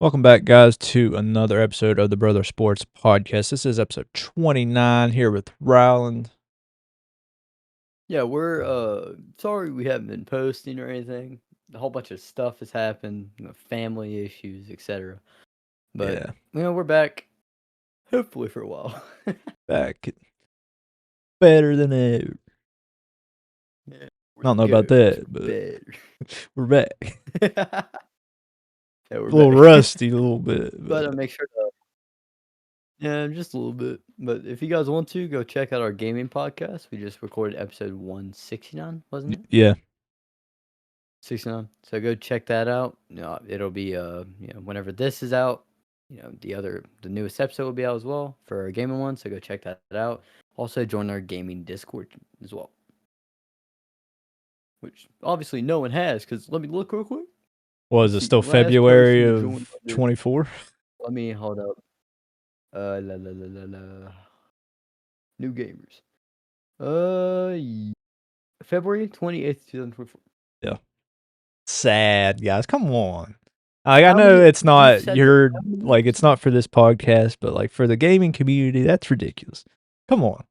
Welcome back, guys, to another episode of the Brother Sports Podcast. This is episode 29 here with Ryland. Yeah, we're sorry we haven't been posting or anything. A whole bunch of stuff has happened, family issues, etc. But Yeah, we're back, hopefully for a while. back better than ever. Yeah, I don't know about that, but we're back. yeah, we're A little back. rusty, a little bit. But make sure to just a little bit. But if you guys want to, go check out our gaming podcast. We just recorded episode 169, wasn't it? Yeah, 69. So go check that out. It'll be whenever this is out, the newest episode will be out as well for our gaming one. So go check that out. Also join our gaming Discord as well, which obviously no one has. Because let me look real quick. was it still February of 24? Let me hold up. New gamers. February 28th, 2024. Yeah. Sad, guys. Come on. I know it's not it's not for this podcast, but like for the gaming community, that's ridiculous. Come on.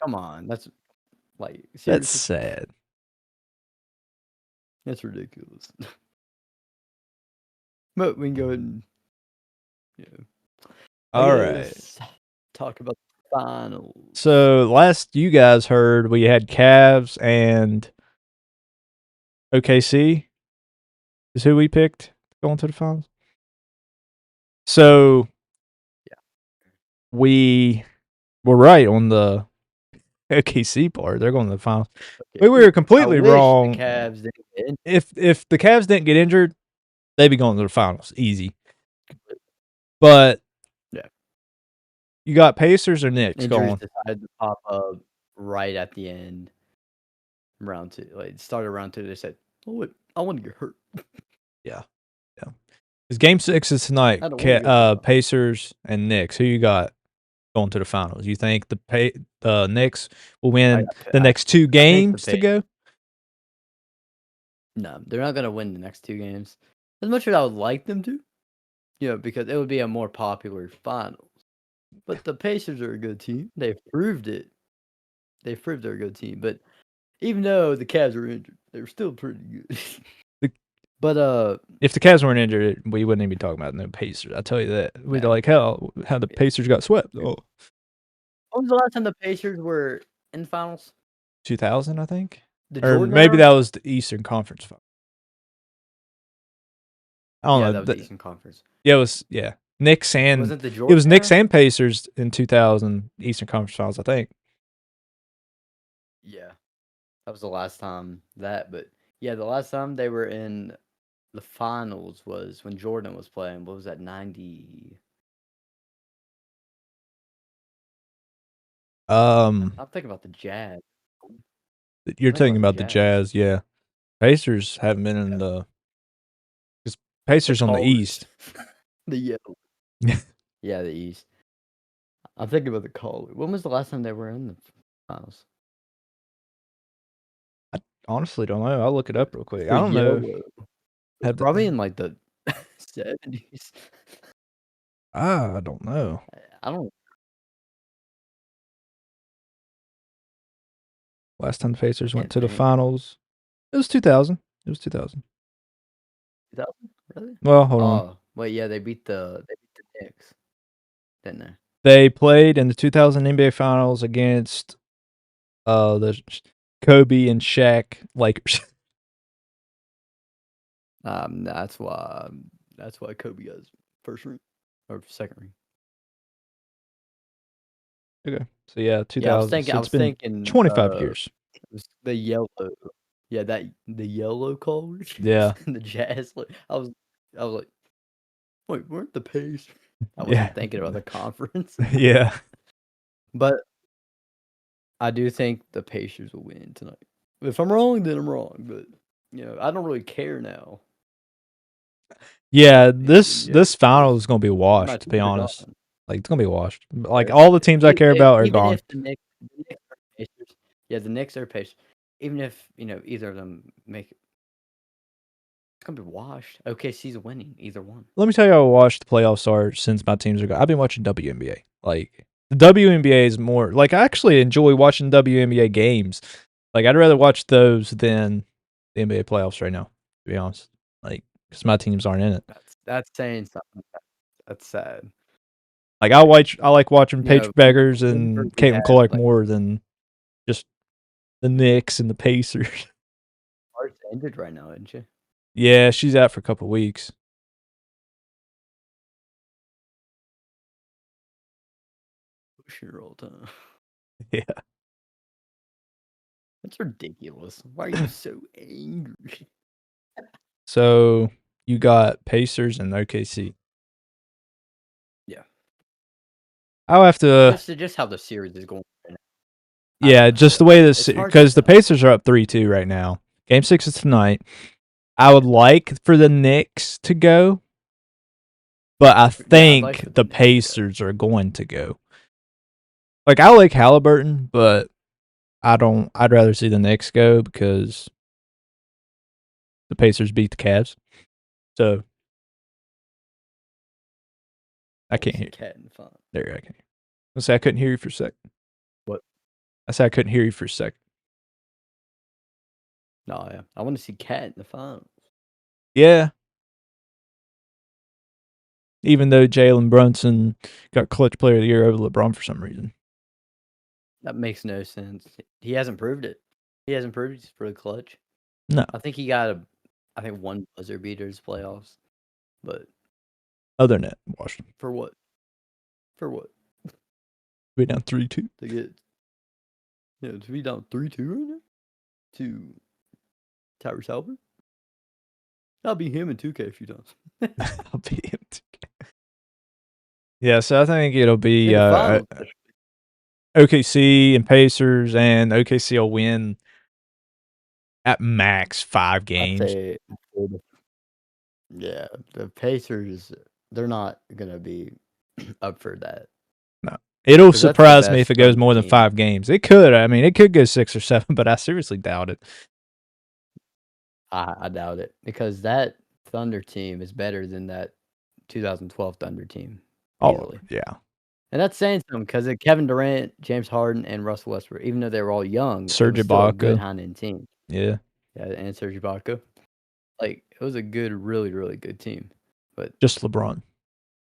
Come on. That's like seriously. That's sad. That's ridiculous. But we can go ahead and All right. Talk about the finals. So last you guys heard, we had Cavs and OKC is who we picked going to the finals. So we were right on the OKC part. They're going to the finals. We were completely wrong. The Cavs didn't get if the Cavs didn't get injured, they'd be going to the finals easy. But you got Pacers or Knicks going. Decided to pop up right at the end, round 2. Like started round 2, they said, "Oh wait, I want to get hurt." Yeah. Because Game 6 is tonight. Pacers and Knicks. Who you got going to the finals? You think the Knicks will win the next 2 games to go? No, they're not going to win the next 2 games. As much as I would like them to, because it would be a more popular finals. But the Pacers are a good team. They've proved it. They've proved they're a good team. But even though the Cavs were injured, they were still pretty good. But if the Cavs weren't injured, we wouldn't even be talking about no Pacers. I tell you that. We'd like how the Pacers got swept. Oh. When was the last time the Pacers were in the finals? 2000, I think. Or maybe that was the Eastern Conference finals. I don't know. That was the Eastern Conference. Yeah, it was. Yeah, Knicks and was it the Jordan? It was Knicks and Pacers in 2000 Eastern Conference finals, I think. Yeah, that was the last time that. But yeah, the last time they were in the finals was when Jordan was playing. What was that? 90. I'm thinking about the Jazz. You're thinking about the Jazz, yeah. Pacers haven't been in the. Because Pacers on the East. The yellow. Yeah, the East. I'm thinking about the Callers. When was the last time they were in the finals? I honestly don't know. I'll look it up real quick. I don't know. Probably in like the 70s. I don't know. I don't. Last time the Pacers went to the finals, it was 2000. It was 2000. 2000? Really? Well, hold on. Wait, yeah, they beat the Knicks, didn't they? They played in the 2000 NBA Finals against the Kobe and Shaq Lakers. That's why Kobe got his first ring or second ring. Okay, so yeah, 2000. Yeah, I was thinking 25 years. It was the yellow, the yellow colors. Yeah, the Jazz. I was like, wait, weren't the Pacers? I wasn't thinking about the conference. Yeah, but I do think the Pacers will win tonight. If I'm wrong, then I'm wrong. But I don't really care now. Yeah, this final is gonna be washed. To be honest, like it's gonna be washed. Like all the teams I care about are gone. If the Knicks are Pacers, the Knicks are Pacers. Even if either of them make it, it's gonna be washed. OKC's winning either one. Let me tell you how I watched the playoffs are since my teams are going. I've been watching WNBA. Like the WNBA is more like I actually enjoy watching WNBA games. Like I'd rather watch those than the NBA playoffs right now. To be honest, like because my teams aren't in it. That's saying something. That's sad. Like I like watching Paige Beggars and Caitlin Clark more than just the Knicks and the Pacers. Clark's injured right now, isn't she? Yeah, she's out for a couple of weeks. Push-and-roll time. Yeah. That's ridiculous. Why are you so angry? So you got Pacers and OKC. Yeah. I'll have to just how the series is going. Yeah, just the way this because the Pacers are up 3-2 right now. Game 6 is tonight. I would like for the Knicks to go, but I think the Pacers are going to go. Like I like Halliburton, but I'd rather see the Knicks go because the Pacers beat the Cavs. So I can't hear. There, I can. I say I couldn't hear you for a sec. What? I said I couldn't hear you for a sec. No, yeah, I want to see Cat in the finals. Yeah. Even though Jalen Brunson got Clutch Player of the Year over LeBron for some reason. That makes no sense. He hasn't proved it. He hasn't proved he's really clutch. No. I think he got one buzzer beaters playoffs, but other than that, Washington. For what? For what? We're down 3-2. To get to be down 3-2 right now to Tyrese Halliburton. I'll be him in 2K a few times. I'll be him in 2K. Yeah, so I think it'll be OKC and Pacers, and OKC will win at max 5 games. I'd say, yeah, the Pacers, they're not going to be up for that. No. It'll surprise me if it goes more than 5 games. It could. I mean, it could go 6 or 7, but I seriously doubt it. I doubt it because that Thunder team is better than that 2012 Thunder team. Easily. Oh, yeah. And that's saying something because Kevin Durant, James Harden, and Russell Westbrook, even though they were all young, Serge it was still a good Ibaka. high-end team. Yeah. Yeah, and Serge Ibaka. Like, it was a good, really, really good team. But just LeBron.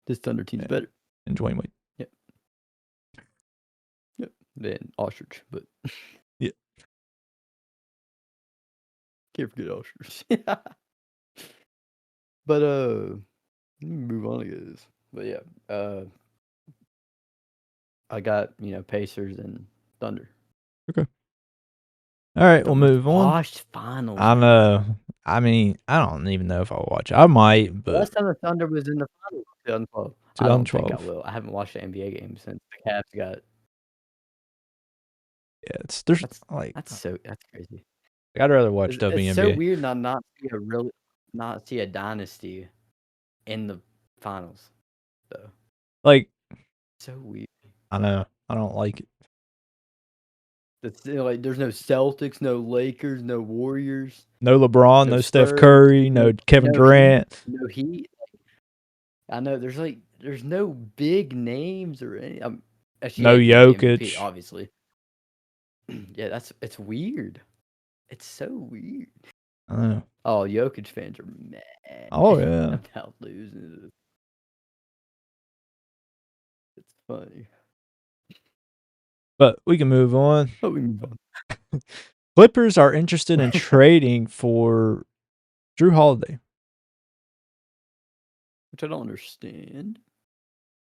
This Thunder team's better. And Dwayne Wade. Yep. Yep. Then Ostrich, but yeah. Can't forget Ostrich. But let me move on, I guess. But yeah, I got Pacers and Thunder. Okay. All right, we'll move on. Washed finals. I know. I mean, I don't even know if I'll watch it. I might, but last time the Thunder was in the finals, 2012. I don't think I will. I haven't watched the NBA game since the Cavs got. Yeah, that's crazy. I'd rather watch WNBA. It's so weird not see a dynasty in the finals, though. Like, so weird. I know. I don't like it. It's like there's no Celtics, no Lakers, no Warriors, no LeBron, no Steph Curry, no Kevin Durant, no Heat. I know there's no big names or any. No Jokic, MVP, obviously. Yeah, it's weird. It's so weird. I know. Oh, Jokic fans are mad. Oh yeah, about losing. It's funny. But we can move on. Oh, we move on. Clippers are interested in trading for Jrue Holiday, which I don't understand.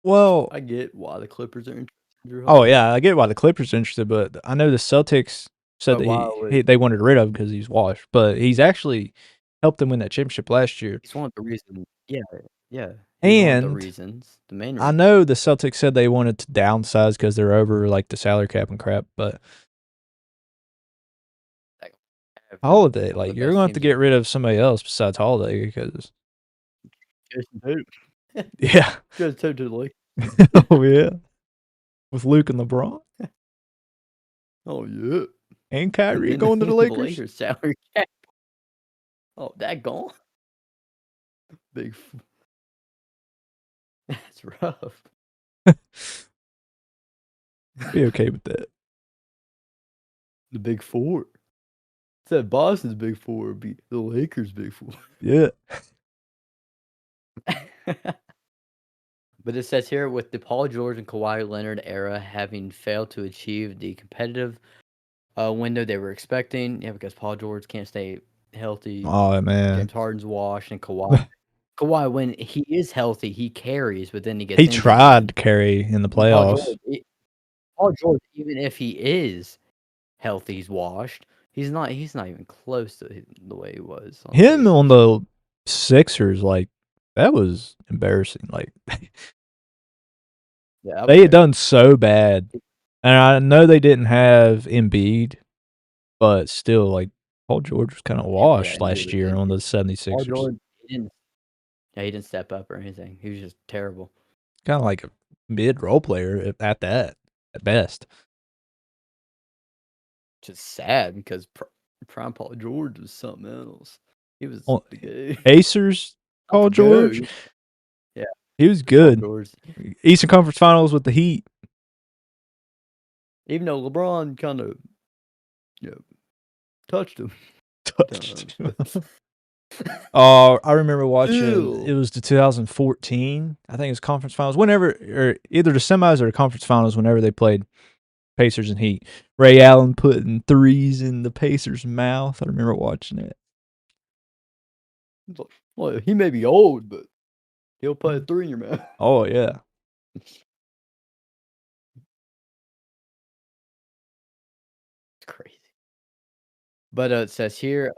Well, I get why the Clippers are interested in Jrue Holiday. Oh yeah, I get why the Clippers are interested, but I know the Celtics said that they wanted rid of him because he's washed, but he's actually helped them win that championship last year. He's one of the reasons. Yeah. And one of the reasons, the main reason. I know the Celtics said they wanted to downsize because they're over like the salary cap and crap, but Holiday, like you're going to have to get rid of somebody else besides Holiday because. Jason Tatum. Yeah. Jason Tatum to the league. Oh yeah. With Luke and LeBron. Oh yeah. And Kyrie going to the Lakers. Lakers salary cap. Oh, that gone. Big. That's rough. Be okay with that. The Big Four. Said Boston's Big Four would be the Lakers' Big Four. Yeah. But it says here, with the Paul George and Kawhi Leonard era having failed to achieve the competitive window they were expecting, because Paul George can't stay healthy. Oh man. James Harden's washed, and Kawhi, when he is healthy, he carries, but then he gets He injured. tried to carry in the playoffs. Paul George, even if he is healthy, he's washed. He's not even close to the way he was. Him on the Sixers, like, that was embarrassing. Like, yeah, they had done so bad. And I know they didn't have Embiid, but still, like, Paul George was kind of washed last year on the 76ers. Paul George, he didn't step up or anything. He was just terrible. Kind of like a mid role player at best. Just sad because prime Paul George was something else. He was Pacers, Paul George. Yeah, he was good. Eastern Conference Finals with the Heat. Even though LeBron kind of, touched him. Oh, I remember watching. It was the 2014. I think it was conference finals. Whenever, or either the semis or the conference finals. Whenever they played Pacers and Heat, Ray Allen putting threes in the Pacers' mouth. I remember watching it. Well, he may be old, but he'll put a three in your mouth. Oh yeah. It's crazy. But it says here,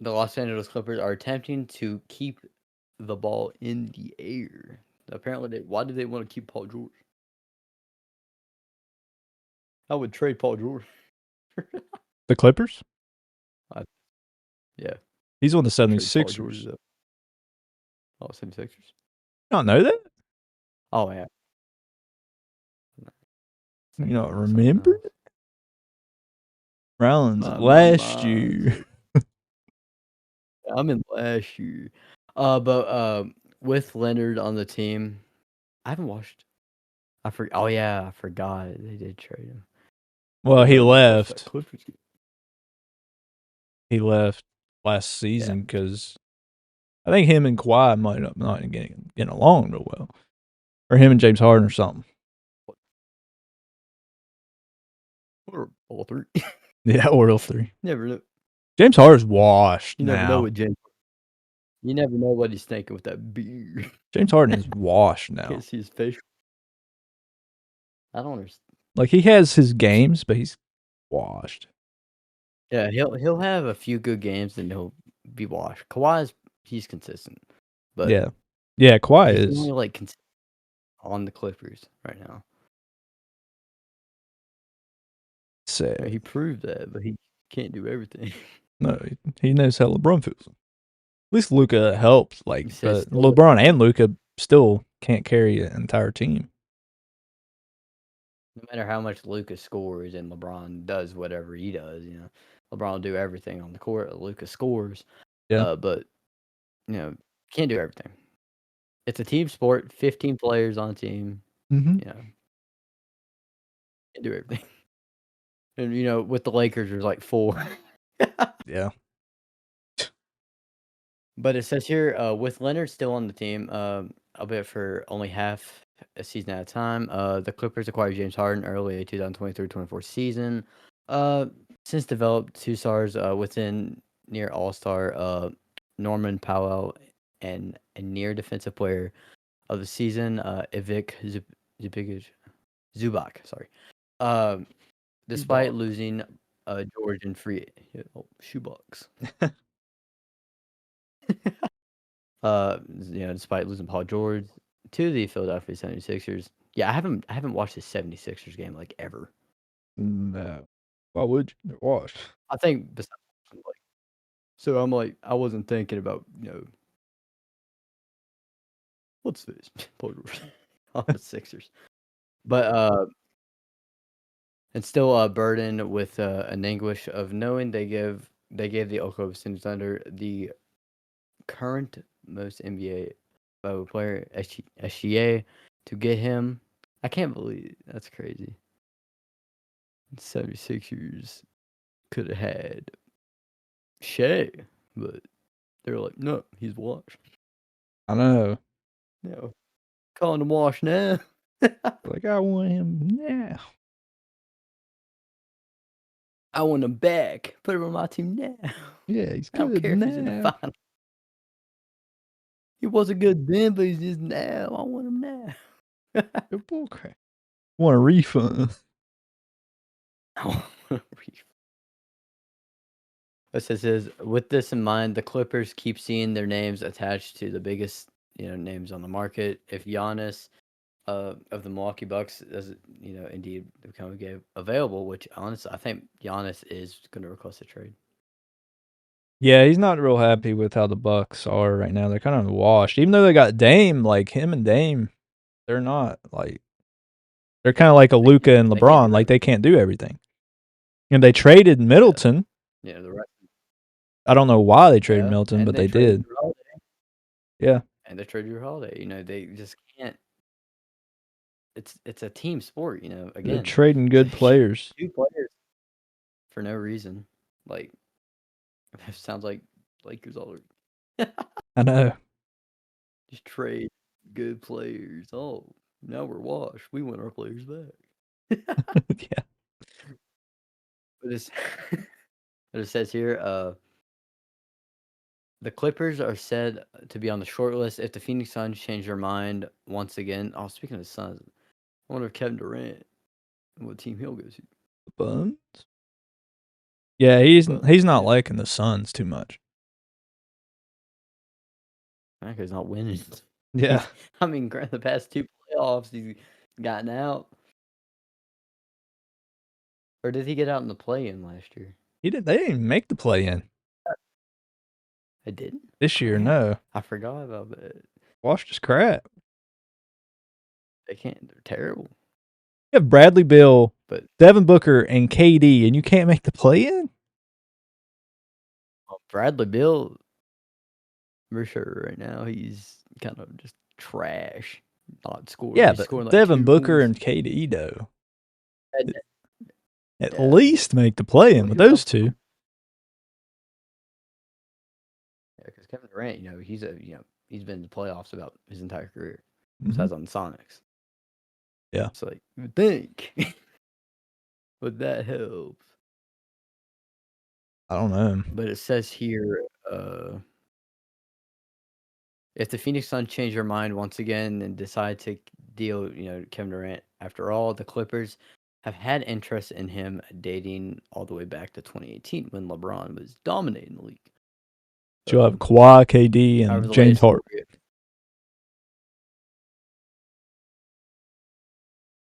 the Los Angeles Clippers are attempting to keep the ball in the air. Apparently, why do they want to keep Paul George? I would trade Paul George. The Clippers? Yeah. He's on the 76ers. Oh, 76ers. You don't know that? Oh, yeah. You don't remember? Rollins last year. I'm in last year. But with Leonard on the team, I haven't watched. Oh yeah, I forgot they did trade him. Well, he left. He left last season because I think him and Kawhi might not getting along real well, or him and James Harden or something. Or all three. Yeah, or all three. Never know. James Harden's washed now. You never know what You never know what he's thinking with that beard. James Harden is washed now. Can't see his facial. I don't understand. Like, he has his games, but he's washed. Yeah, he'll have a few good games and he'll be washed. He's consistent, but yeah, Kawhi is only like on the Clippers right now. Sad. He proved that, but he can't do everything. No, he knows how LeBron feels. At least Luka helps. Like, but LeBron and Luka still can't carry an entire team. No matter how much Luka scores and LeBron does whatever he does, LeBron will do everything on the court. Luka scores, but can't do everything. It's a team sport. 15 players on a team. Mm-hmm. Can't do everything. And with the Lakers, there's like 4. Yeah. But it says here, with Leonard still on the team, albeit for only half a season at a time, the Clippers acquired James Harden early 2023-24 season. Since developed 2 stars within near All-Star Norman Powell and a near defensive player of the season, Ivic Zubac. Sorry. Despite losing George and free shoebox. Despite losing Paul George to the Philadelphia 76ers. Yeah, I haven't watched the 76ers game like ever. No. Why would you? They're washed. I think so I'm like, I wasn't thinking about, what's this? Paul George on the Sixers. But and still burdened with an anguish of knowing they gave the Oklahoma City Thunder the current most NBA player, SGA, to get him. I can't believe it. That's crazy. 76ers could have had Shea, but they're like, no, he's washed. I know. No, calling him washed now. Like, I want him now. I want him back. Put him on my team now. Yeah, he's good. I don't care if he's in the final. He wasn't good then, but he's just now. I want him now. Good bullcrap. Want a refund? I want a refund. It says, with this in mind, the Clippers keep seeing their names attached to the biggest, names on the market. If Giannis of the Milwaukee Bucks does, indeed become available, which honestly, I think Giannis is going to request a trade. Yeah, he's not real happy with how the Bucks are right now. They're kind of washed. Even though they got Dame, like him and Dame, they're not like they're kind of like a Luka and LeBron. Like they can't do everything. And they traded Middleton. Yeah, the rest. I don't know why they traded Middleton, but they did. Yeah. And they traded Jrue Holiday. They just can't. It's a team sport, Again, they're trading good players. 2 players for no reason. Like, it sounds like Lakers all over. I know. Just trade good players. Oh, now we're washed. We want our players back. Yeah. But it says here, the Clippers are said to be on the short list if the Phoenix Suns change their mind once again. Oh, speaking of the Suns, I wonder if Kevin Durant, what team he'll go to. The Buns? Yeah, he's not liking the Suns too much. Because he's not winning. Yeah. I mean, the past 2 playoffs, he's gotten out. Or did he get out in the play-in last year? They didn't even make the play-in. They didn't? This year, no. I forgot about that. Washed as crap. They're terrible. You have Bradley Beal, Devin Booker, and KD, and you can't make the play-in? Well, Bradley Beal, for sure, right now, he's kind of just trash. Not scoring. Yeah, but Devin Booker and KD, though. At least make the play-in with those two. Yeah, because Kevin Durant, he's been in the playoffs about his entire career, besides on the Sonics. Yeah, it's like you would think, but that helps. I don't know. But it says here, if the Phoenix Suns change their mind once again and decide to deal, Kevin Durant, after all, the Clippers have had interest in him dating all the way back to 2018 when LeBron was dominating the league. So you'll have Kawhi, KD, and James Harden.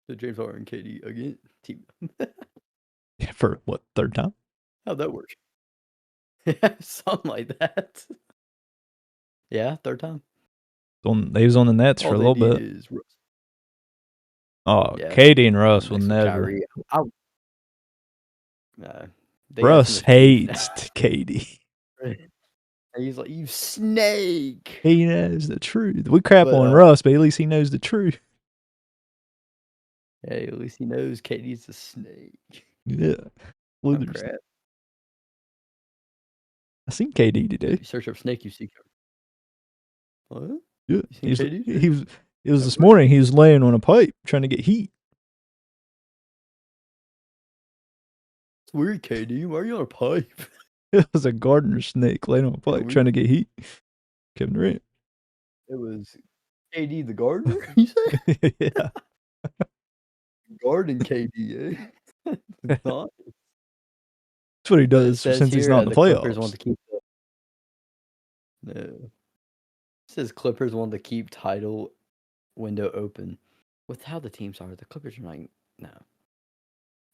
So James Harden and KD again? Team. Yeah, for what, 3rd time? How'd that work? Yeah, something like that. Yeah, 3rd time. He was on the Nets for a little bit. Oh, yeah. KD and Russ will never. Russ hates KD. He's like, you snake. He knows the truth. We crap on Russ, but at least he knows the truth. Hey, at least he knows KD's a snake. Yeah. Oh, crap. I seen KD today. You search up snake, you see. What? Yeah. It was this morning. He was laying on a pipe trying to get heat. It's weird, KD. Why are you on a pipe? It was a gardener snake laying on a pipe trying to get heat. Kevin Durant. It was KD the gardener, you say? Yeah. Garden KD, eh? That's what he does since he's not in the playoffs. Clippers want to keep no. It says Clippers want to keep title window open. With how the teams are, the Clippers are not. No.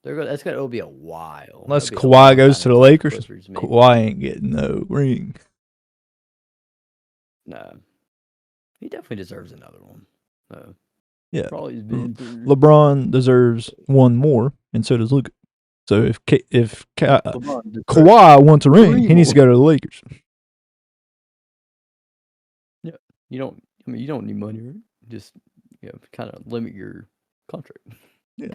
It'll be a while. Unless Kawhi goes to the Lakers, Kawhi ain't getting no ring. No. He definitely deserves another one. So, yeah. Probably been LeBron deserves one more, and so does Luka. So if Kawhi wants a ring, he needs to go to the Lakers. You don't. I mean, you don't need money, right? Just kind of limit your contract. Yeah.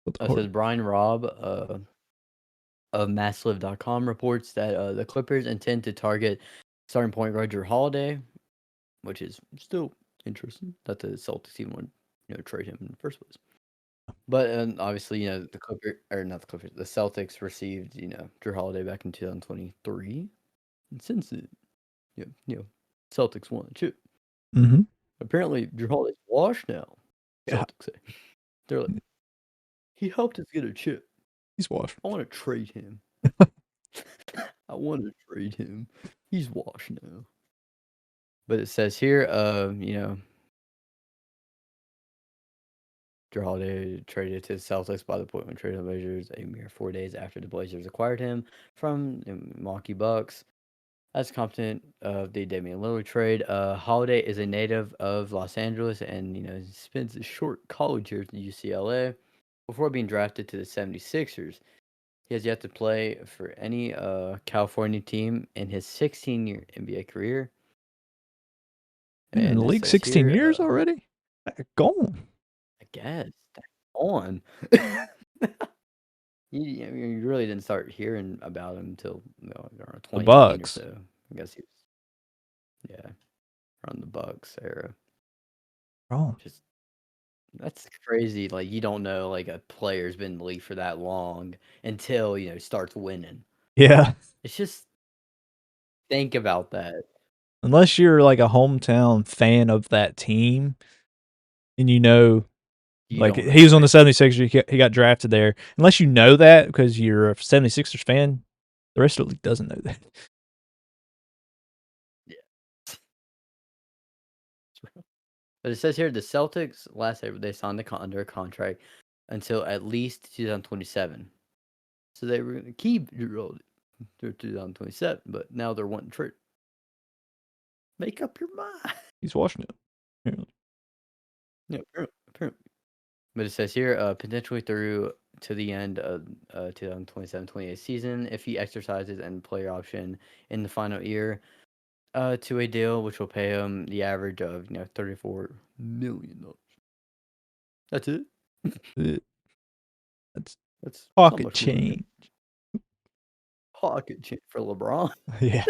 It says Brian Robb of MassLive.com reports that the Clippers intend to target starting point guard Jrue Holiday, which is still interesting that the Celtics even want trade him in the first place. But obviously, the Clippers, or not the Clippers, the Celtics received Jrue Holiday back in 2023, and since then, Celtics won the chip. Mm-hmm. Apparently, Jrue Holiday's washed now. Yeah. Celtics say they're like, he helped us get a chip. He's washed. I want to trade him. I want to trade him. He's washed now. But it says here, Jrue Holiday traded to the Celtics by the Portland Trail Blazers a mere 4 days after the Blazers acquired him from the Milwaukee Bucks. As competent of the Damian Lillard trade, Holiday is a native of Los Angeles and spends a short college years at UCLA before being drafted to the 76ers. He has yet to play for any California team in his 16-year NBA career. And in the league 16 years already? Gone. I guess. On. You really didn't start hearing about him until around 2018 or so. I guess he was, around the Bucks era. Oh, that's crazy. Like, you don't know, like, a player's been in the league for that long until starts winning. Yeah. It's just think about that. Unless you're like a hometown fan of that team, and like he was on the 76ers, he got drafted there. Unless you know that because you're a 76ers fan, the rest of the league doesn't know that. Yeah. But it says here the Celtics last April they signed under a contract until at least 2027. So they were going to keep Jrue through 2027, but now they're wanting to trade. Make up your mind. He's watching it. Apparently. Yeah, apparently. But it says here, potentially through to the end of 2027-28 season, if he exercises and player option in the final year, to a deal which will pay him the average of $34 million. That's it. That's pocket change. Pocket change for LeBron. Yeah.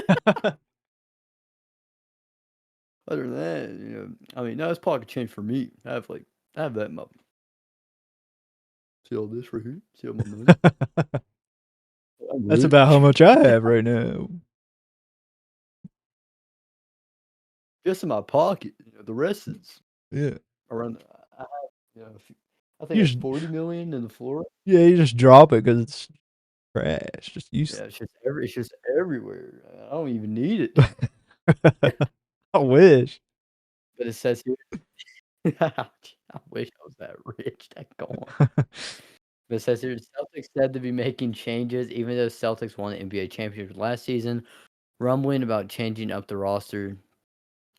Other than that, I mean, no, it's pocket change for me. I have that in my. See all this right here? See all my money? That's about how much I have right now. Just in my pocket. The rest is around. I think it's 40 million in the floor. Yeah, you just drop it because it's trash. Just use. Yeah, it's just everywhere. I don't even need it. I wish. But it says here. I wish I was that rich. But it says here, Celtics said to be making changes, even though Celtics won the NBA championship last season. Rumbling about changing up the roster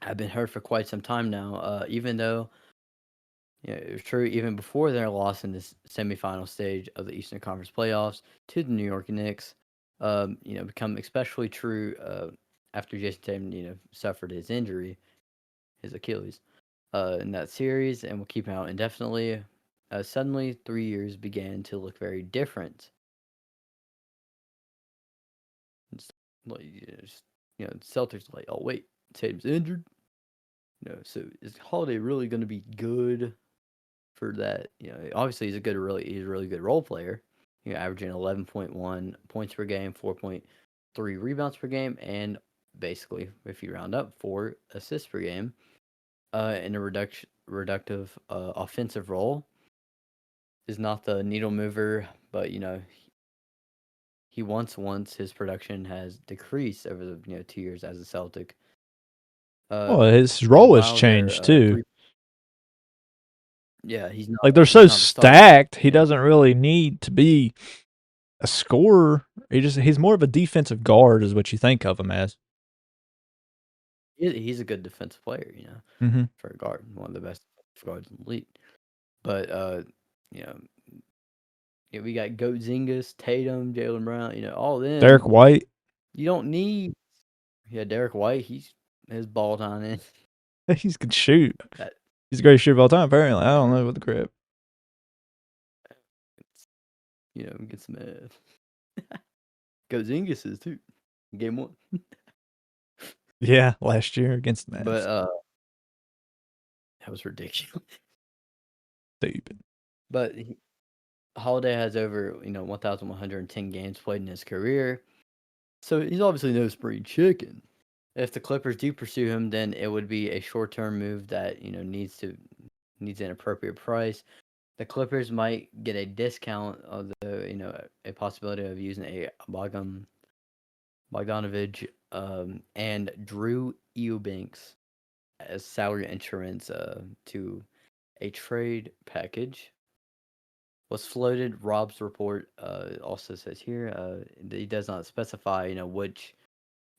have been heard for quite some time now. Even though it was true even before their loss in this semifinal stage of the Eastern Conference playoffs to the New York Knicks, become especially true after Jason Tatum, suffered his injury, his Achilles, in that series, and will keep him out indefinitely. Suddenly, 3 years began to look very different. It's Celtics like, oh wait, Tatum's injured. So is Holiday really going to be good for that? Obviously he's a really good role player. Averaging 11.1 points per game, 4.3 rebounds per game, and basically, if you round up, 4 assists per game. In a reductive offensive role. Is not the needle mover, but he once his production has decreased over the 2 years as a Celtic. His role has changed too. Yeah, he's not like they're so stacked. He doesn't really need to be a scorer. He's more of a defensive guard, is what you think of him as. He's a good defensive player, for a guard, one of the best guards in the league. But we got Goat Zingas, Tatum, Jaylen Brown, all them. Derek White. You don't need Yeah, Derek White, his ball time in. He's can shoot. He's the greatest shooter of all time, apparently. I don't know what the crap. Get some Zingas is too. Game 1. Yeah, last year against the Mavs. But that was ridiculous. Stupid. But Holiday has over 1,110 games played in his career, so he's obviously no spring chicken. If the Clippers do pursue him, then it would be a short-term move that needs an appropriate price. The Clippers might get a discount of a possibility of using a Bogdanovich and Drew Eubanks as salary insurance to a trade package. Was floated. Rob's report also says here he does not specify which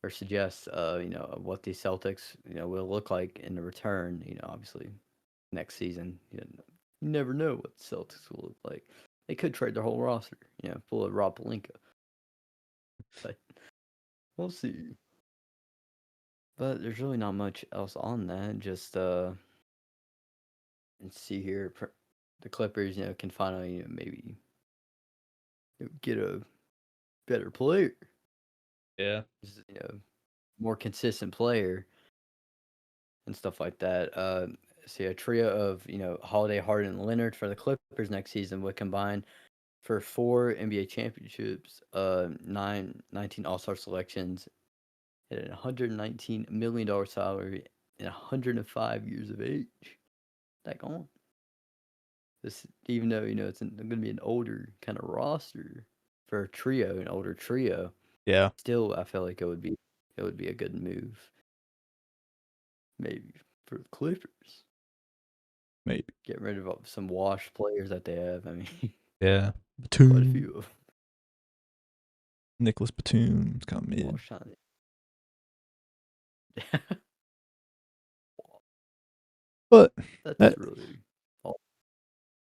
or suggest what the Celtics will look like in the return. Obviously next season you never know what the Celtics will look like. They could trade their whole roster, full of Rob Pelinka. But we'll see. But there's really not much else on that. Just let's see here. The Clippers, can finally maybe get a better player. Yeah. Just, more consistent player and stuff like that. See a trio of Holiday, Harden, and Leonard for the Clippers next season would combine for 4 NBA championships, 19 All-Star selections, and a $119 million salary, and 105 years of age. That gone. This, even though it's going to be an older kind of roster for a trio, an older trio. Yeah. Still, I feel like it would be a good move. Maybe for the Clippers. Maybe get rid of some washed players that they have. I mean, yeah, quite a Batum. few of them. Nicholas Batum's kind of mid. Washed on it. But that's really all.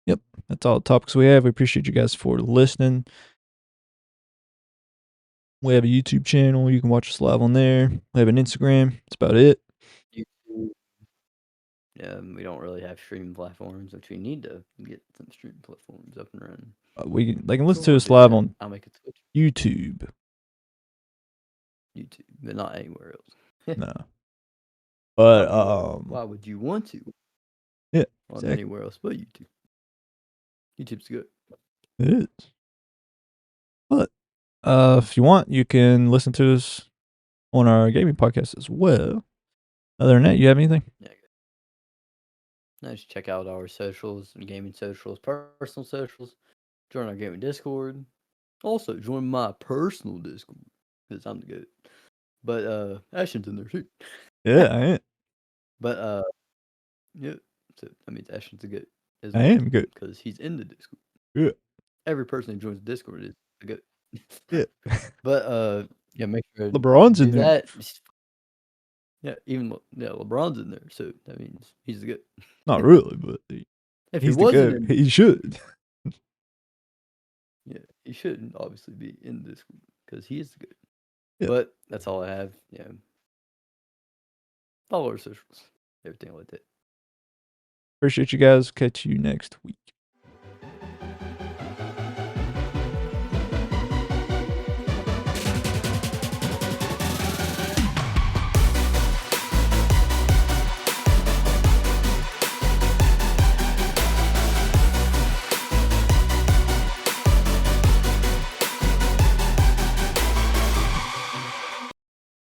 Yep, that's all the topics we have. We appreciate you guys for listening. We have a YouTube channel. You can watch us live on there. We have an Instagram. That's about it. YouTube. Yeah, we don't really have streaming platforms, which we need to get some streaming platforms up and running. They can listen to us live on I'll make it Twitch. YouTube. YouTube, but not anywhere else. No. But why would you want to? Yeah, on anywhere else but YouTube. YouTube's good. It is. But if you want, you can listen to us on our gaming podcast as well. Other than that, you have anything? Yeah. No, just check out our socials, gaming socials, personal socials. Join our gaming Discord. Also, join my personal Discord because I'm the good. But Ashton's in there too. Yeah, I am. But yeah. So that means Ashton's the good. I am good because he's in the Discord. Yeah. Every person who joins the Discord is a good. Yeah. But yeah, make sure LeBron's in there. Yeah, even LeBron's in there, so that means he's the good. Not really, but if he's he wasn't, he should. Yeah, he shouldn't obviously be in this because he is the good. Yeah. But that's all I have. Yeah. Follow our socials, everything like that. Appreciate you guys. Catch you next week.